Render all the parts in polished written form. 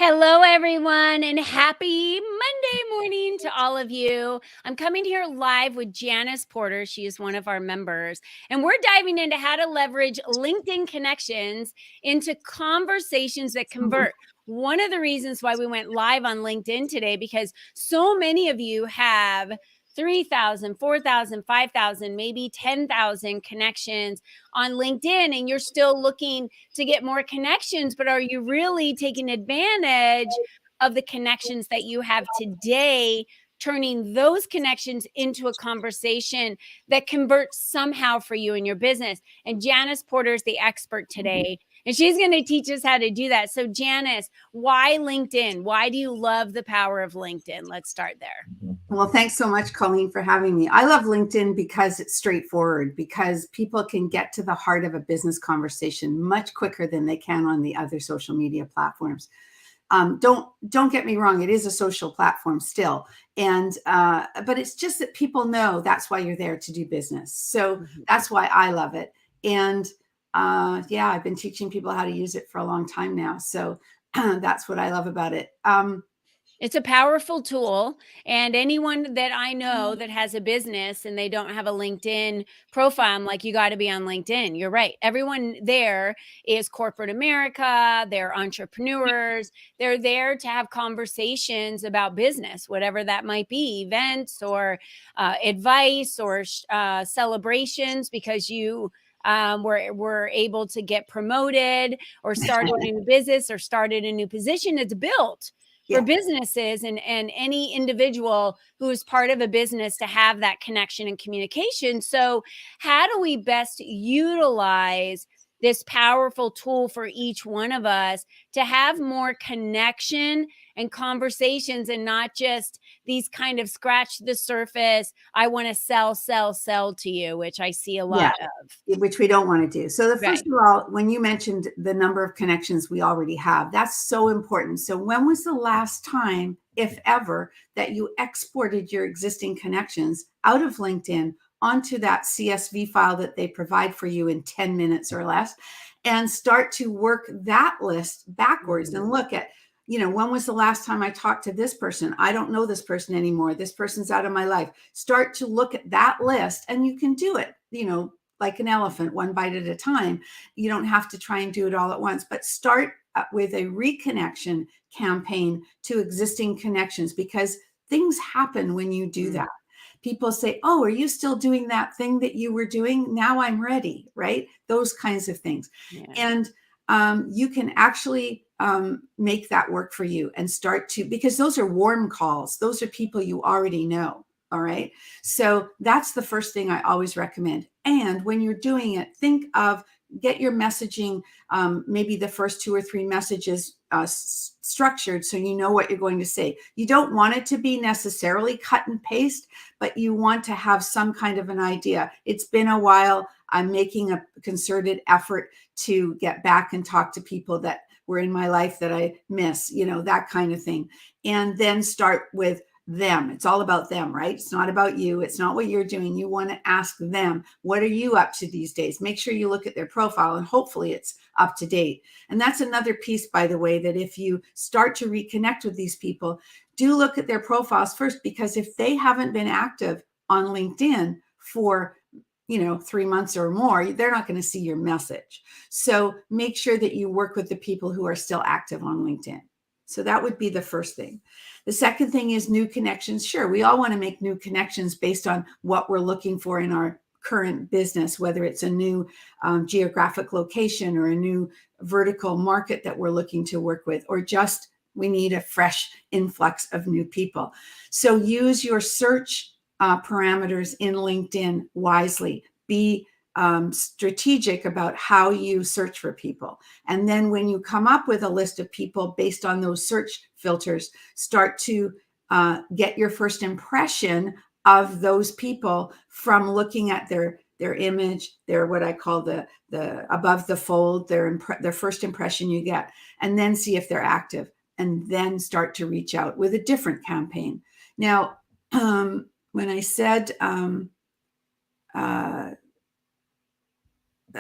Hello, everyone, and happy Monday morning to all of you. I'm coming here live with Janice Porter. She is one of our members, and we're diving into how to leverage LinkedIn connections into conversations that convert. One of the reasons why we went live on LinkedIn today, because so many of you have 3,000, 4,000, 5,000, maybe 10,000 connections on LinkedIn, and you're still looking to get more connections, but are you really taking advantage of the connections that you have today, turning those connections into a conversation that converts somehow for you in your business? And Janice Porter is the expert today, and she's going to teach us how to do that. So Janice, why LinkedIn? Why do you love the power of LinkedIn? Let's start there. Well, thanks so much, Colleen, for having me. I love LinkedIn because it's straightforward, because people can get to the heart of a business conversation much quicker than they can on the other social media platforms. Don't get me wrong; it is a social platform still, and but it's just that people know that's why you're there to do business. So that's why I love it. And yeah, I've been teaching people how to use it for a long time now. So that's what I love about it. It's a powerful tool, and anyone that I know that has a business and they don't have a LinkedIn profile, I'm like, you got to be on LinkedIn. You're right. Everyone there is corporate America. They're entrepreneurs. They're there to have conversations about business, whatever that might be, events or advice or celebrations, because you were able to get promoted or started a new business or started a new position. It's built for businesses and any individual who is part of a business to have that connection and communication. So how do we best utilize this powerful tool for each one of us to have more connection and conversations, and not just these kind of scratch the surface, I want to sell to you, which I see a lot of. Which we don't want to do. So first of all, when you mentioned the number of connections we already have, that's so important. So when was the last time, if ever, that you exported your existing connections out of LinkedIn onto that CSV file that they provide for you in 10 minutes or less, and start to work that list backwards and look at, when was the last time I talked to this person? I don't know this person anymore. This person's out of my life. Start to look at that list, and you can do it, like an elephant, one bite at a time. You don't have to try and do it all at once, but start with a reconnection campaign to existing connections, because things happen when you do that. People say, oh, are you still doing that thing that you were doing? Now I'm ready, right? Those kinds of things. And you can actually make that work for you and start to, because those are warm calls. Those are people you already know. All right. So that's the first thing I always recommend. And when you're doing it, think of, get your messaging, maybe the first 2 or 3 messages structured so you know what you're going to say. You don't want it to be necessarily cut and paste, but you want to have some kind of an idea. It's been a while. I'm making a concerted effort to get back and talk to people that were in my life that I miss, that kind of thing. And then start with them. It's all about them, right? It's not about you. It's not what you're doing. You want to ask them, what are you up to these days? Make sure you look at their profile, and hopefully it's up to date. And that's another piece, by the way, that if you start to reconnect with these people, do look at their profiles first, because if they haven't been active on LinkedIn for 3 months or more, they're not going to see your message. So make sure that you work with the people who are still active on LinkedIn. So that would be the first thing. The second thing is new connections. Sure, we all want to make new connections based on what we're looking for in our current business, whether it's a new geographic location or a new vertical market that we're looking to work with, or just we need a fresh influx of new people. So use your search parameters in LinkedIn wisely. Be strategic about how you search for people. And then when you come up with a list of people based on those search filters, start to get your first impression of those people from looking at their image, their, what I call the above the fold, their first impression you get, and then see if they're active, and then start to reach out with a different campaign. Now, when I said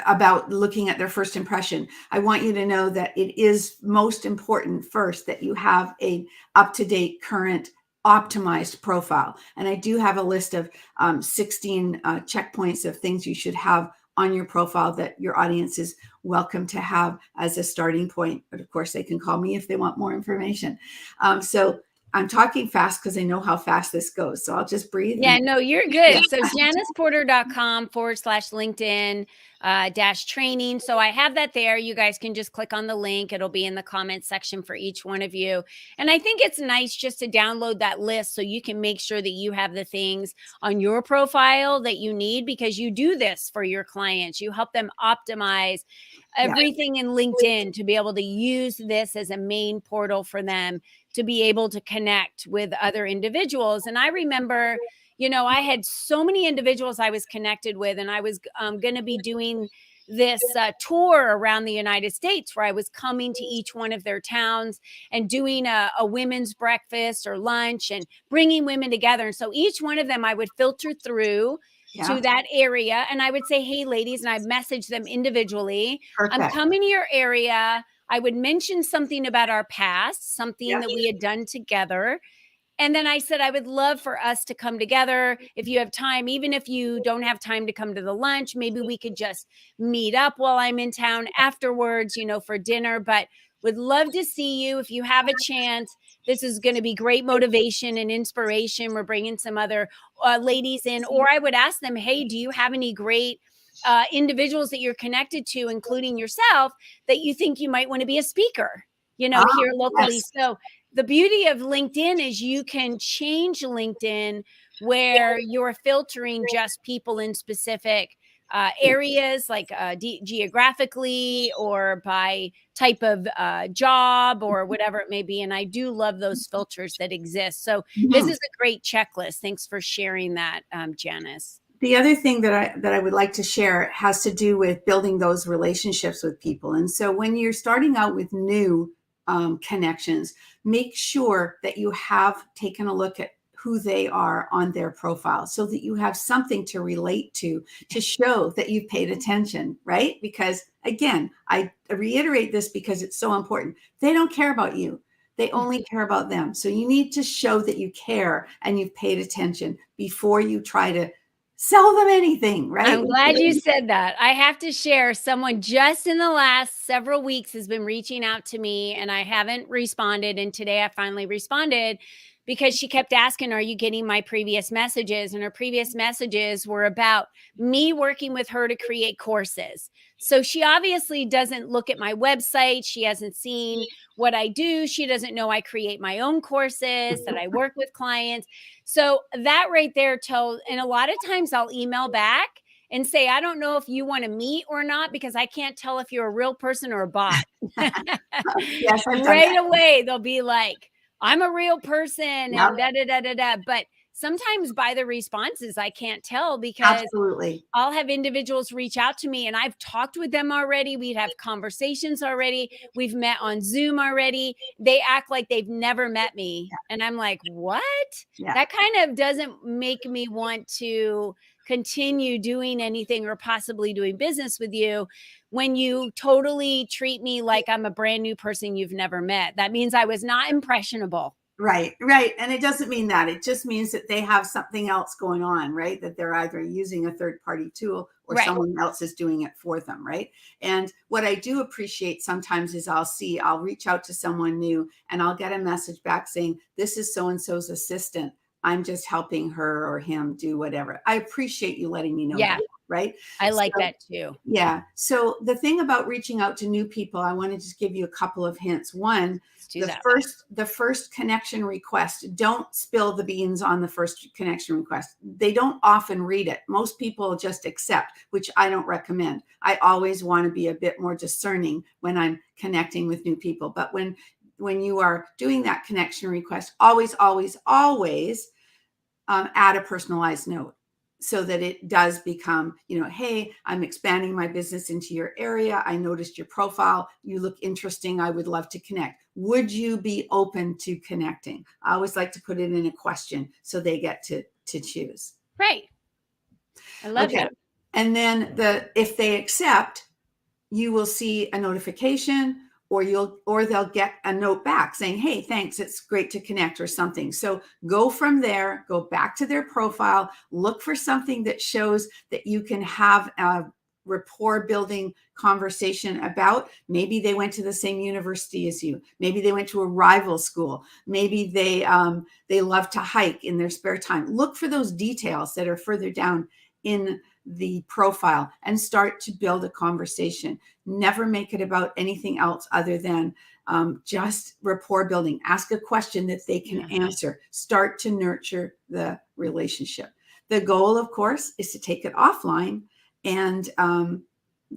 about looking at their first impression. I want you to know that it is most important first that you have a up-to-date, current, optimized profile. And I do have a list of 16 checkpoints of things you should have on your profile that your audience is welcome to have as a starting point. But of course, they can call me if they want more information. So I'm talking fast because I know how fast this goes. So I'll just breathe. Yeah, no, you're good. So janiceporter.com/LinkedIn dash training. So I have that there. You guys can just click on the link. It'll be in the comment section for each one of you. And I think it's nice just to download that list so you can make sure that you have the things on your profile that you need, because you do this for your clients. You help them optimize everything in LinkedIn to be able to use this as a main portal for them to be able to connect with other individuals. And I remember, I had so many individuals I was connected with, and I was going to be doing this tour around the United States where I was coming to each one of their towns and doing a women's breakfast or lunch and bringing women together. And so each one of them I would filter through to that area, and I would say, hey, ladies, and I'd message them individually. Perfect. I'm coming to your area. I would mention something about our past, something that we had done together. And then I said, I would love for us to come together. If you have time, even if you don't have time to come to the lunch, maybe we could just meet up while I'm in town afterwards, for dinner. But would love to see you if you have a chance. This is going to be great motivation and inspiration. We're bringing some other ladies in. Or I would ask them, hey, do you have any great individuals that you're connected to, including yourself, that you think you might want to be a speaker, here locally? Yes. So the beauty of LinkedIn is you can change LinkedIn where you're filtering just people in specific areas, like geographically or by type of job or whatever it may be. And I do love those filters that exist. So this is a great checklist. Thanks for sharing that, Janice. The other thing that I would like to share has to do with building those relationships with people. And so when you're starting out with new connections, make sure that you have taken a look at who they are on their profile so that you have something to relate to show that you've paid attention, right? Because again, I reiterate this because it's so important. They don't care about you. They only care about them. So you need to show that you care and you've paid attention before you try to sell them anything, right? I'm glad you said that. I have to share, someone just in the last several weeks has been reaching out to me and I haven't responded. And today I finally responded because she kept asking, are you getting my previous messages? And her previous messages were about me working with her to create courses. So she obviously doesn't look at my website. She hasn't seen what I do. She doesn't know I create my own courses, that I work with clients. So that right there tells, and a lot of times I'll email back and say, I don't know if you want to meet or not, because I can't tell if you're a real person or a bot. Yes, right away, they'll be like, I'm a real person and da-da-da-da-da. But sometimes by the responses, I can't tell, because I'll have individuals reach out to me and I've talked with them already. We'd have conversations already. We've met on Zoom already. They act like they've never met me. And I'm like, what? That kind of doesn't make me want to continue doing anything or possibly doing business with you when you totally treat me like I'm a brand new person you've never met. That means I was not impressionable. Right, right. And it doesn't mean that. It just means that they have something else going on, right? That they're either using a third-party tool or someone else is doing it for them, right? And what I do appreciate sometimes is I'll reach out to someone new and I'll get a message back saying, this is so-and-so's assistant. I'm just helping her or him do whatever. I appreciate you letting me know that, right? I like that too. Yeah. So the thing about reaching out to new people, I want to just give you a couple of hints. One, the first connection request, don't spill the beans on the first connection request. They don't often read it. Most people just accept, which I don't recommend. I always want to be a bit more discerning when I'm connecting with new people. But when you are doing that connection request, always add a personalized note so that it does become, hey, I'm expanding my business into your area. I noticed your profile. You look interesting. I would love to connect. Would you be open to connecting? I always like to put it in a question so they get to choose. Right. I love that. And then if they accept, you will see a notification, or they'll get a note back saying, hey, thanks, it's great to connect, or something. So go from there, go back to their profile, look for something that shows that you can have a rapport building conversation about. Maybe they went to the same university as you. Maybe they went to a rival school. Maybe they love to hike in their spare time. Look for those details that are further down in the profile and start to build a conversation. Never make it about anything else other than just rapport building. Ask a question that they can answer. Start to nurture the relationship. The goal, of course, is to take it offline and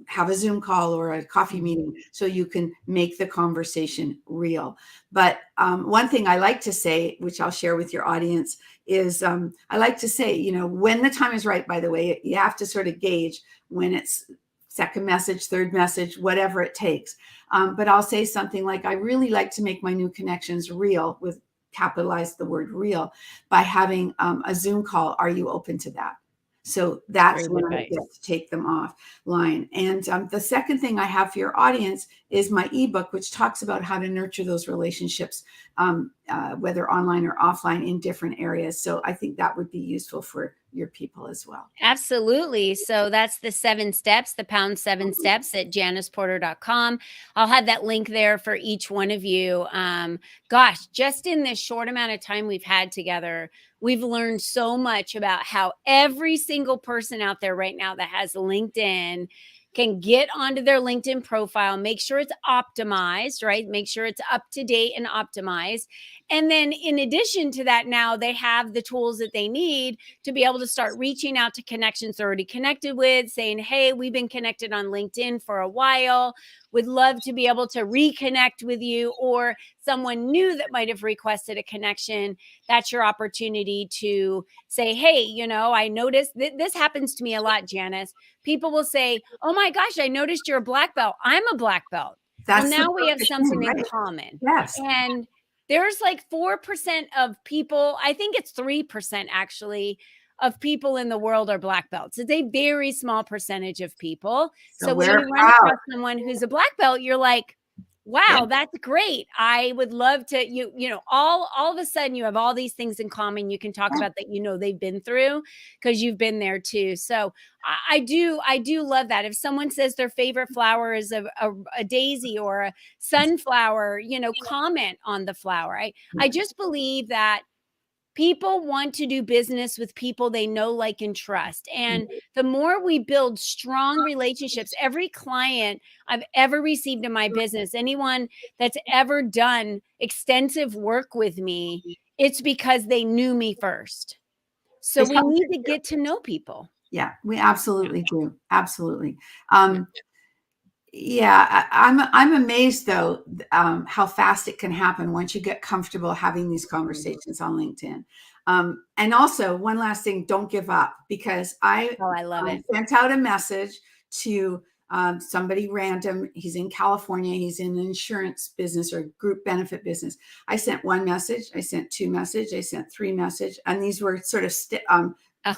have a Zoom call or a coffee meeting so you can make the conversation real. But one thing I like to say, which I'll share with your audience, is I like to say, when the time is right, by the way, you have to sort of gauge when it's second message, third message, whatever it takes. But I'll say something like, I really like to make my new connections real, with capitalize the word real, by having a Zoom call. Are you open to that? So that's when I get to take them offline. And the second thing I have for your audience is my ebook, which talks about how to nurture those relationships, whether online or offline, in different areas. So I think that would be useful for your people as well. Absolutely. So that's the 7 steps, the pound 7 steps at janiceporter.com. I'll have that link there for each one of you. Gosh, just in this short amount of time we've had together, we've learned so much about how every single person out there right now that has LinkedIn can get onto their LinkedIn profile, make sure it's optimized, right? Make sure it's up to date and optimized. And then in addition to that, now they have the tools that they need to be able to start reaching out to connections they're already connected with, saying, hey, we've been connected on LinkedIn for a while. Would love to be able to reconnect with you, or someone new that might have requested a connection. That's your opportunity to say, hey, I noticed this happens to me a lot, Janice. People will say, oh my gosh, I noticed you're a black belt. I'm a black belt. That's well, now we have something in common. Yes. And there's like 4% of people, I think it's 3% actually, of people in the world are black belts. It's a very small percentage of people. So when you run across someone who's a black belt, you're like, wow, that's great. I would love to, all of a sudden you have all these things in common. You can talk about that, they've been through, because you've been there too. So I do love that. If someone says their favorite flower is a daisy or a sunflower, comment on the flower. I just believe that people want to do business with people they know, like, and trust. And the more we build strong relationships, every client I've ever received in my business, anyone that's ever done extensive work with me, it's because they knew me first. So we need to get to know people. Yeah, we absolutely do. Absolutely. Yeah, I'm amazed though, how fast it can happen once you get comfortable having these conversations on LinkedIn. And also, one last thing, don't give up, because I love it. Sent out a message to somebody random. He's in California. He's in the insurance business or group benefit business. I sent 1 message. I sent 2 messages. I sent 3 messages. And these were sort of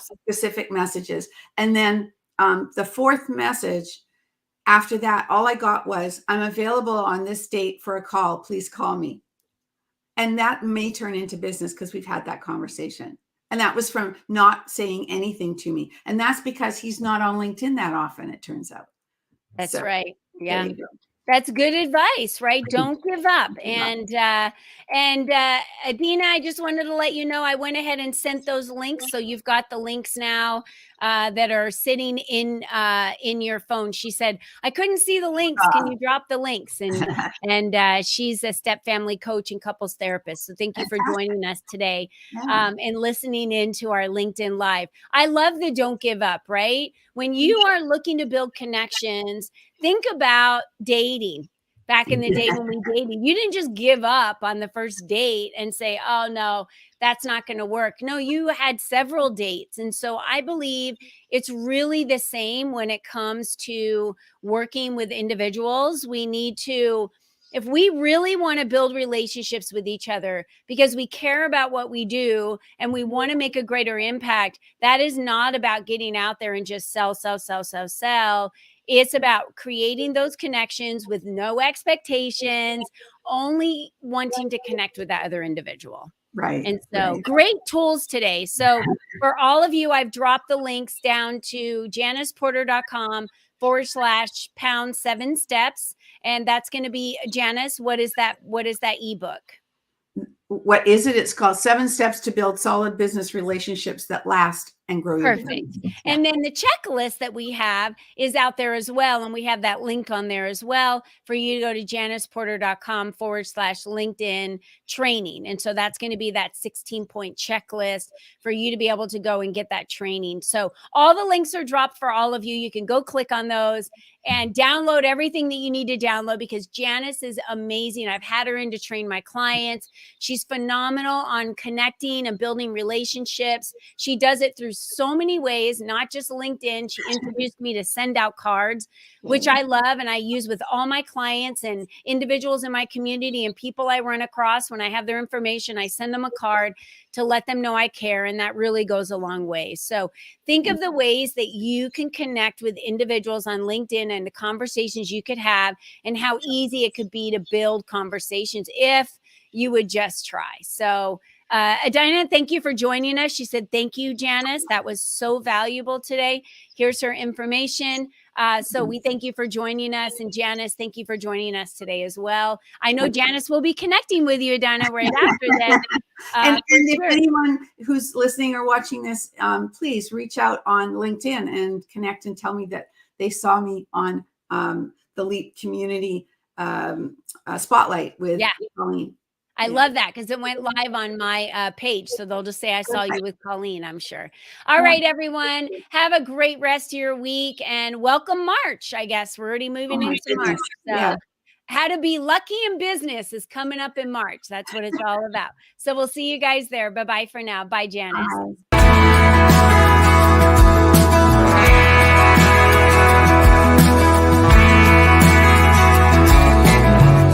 specific messages. And then the 4th message, after that, all I got was, I'm available on this date for a call. Please call me. And that may turn into business, because we've had that conversation. And that was from not saying anything to me. And that's because he's not on LinkedIn that often, it turns out. That's right. Yeah. That's good advice, right? Don't give up. And Adina, I just wanted to let you know, I went ahead and sent those links. So you've got the links now that are sitting in your phone. She said, I couldn't see the links. Can you drop the links? And she's a step family coach and couples therapist. So thank you for joining us today and listening into our LinkedIn Live. I love the don't give up, right? When you are looking to build connections, think about dating. Back in the day when we dated, you didn't just give up on the first date and say, oh no, that's not going to work. No, you had several dates. And so I believe it's really the same when it comes to working with individuals. We need to If we really want to build relationships with each other because we care about what we do and we want to make a greater impact, that is not about getting out there and just sell, sell, sell, sell, sell. It's about creating those connections with no expectations, only wanting to connect with that other individual. Right. And so great tools today. So for all of you, I've dropped the links down to janiceporter.com/pound7steps. And that's going to be Janice. What is that ebook? What is it? It's called 7 Steps to Build Solid Business Relationships That Last and Grow Your Perfect. Business. Yeah. And then the checklist that we have is out there as well. And we have that link on there as well for you to go to janiceporter.com/LinkedIn training. And so that's going to be that 16-point checklist for you to be able to go and get that training. So all the links are dropped for all of you. You can go click on those and download everything that you need to download, because Janice is amazing. I've had her in to train my clients. She's phenomenal on connecting and building relationships. She does it through so many ways, not just LinkedIn. She introduced me to send out cards, which I love and I use with all my clients and individuals in my community and people I run across. When I have their information, I send them a card to let them know I care, and that really goes a long way. So think of the ways that you can connect with individuals on LinkedIn and the conversations you could have, and how easy it could be to build conversations if you would just try. So Adina, thank you for joining us. She said, thank you, Janice. That was so valuable today. Here's her information. So we thank you for joining us. And Janice, thank you for joining us today as well. I know Janice will be connecting with you, Adina, right after that. And if anyone who's listening or watching this, please reach out on LinkedIn and connect and tell me that they saw me on the LEAP Community Spotlight with Colleen. I love that, because it went live on my page. So they'll just say, I saw you with Colleen, I'm sure. All right, everyone. Have a great rest of your week and welcome March. I guess we're already moving into March. So how to be lucky in business is coming up in March. That's what it's all about. So we'll see you guys there. Bye-bye for now. Bye, Janice. Bye.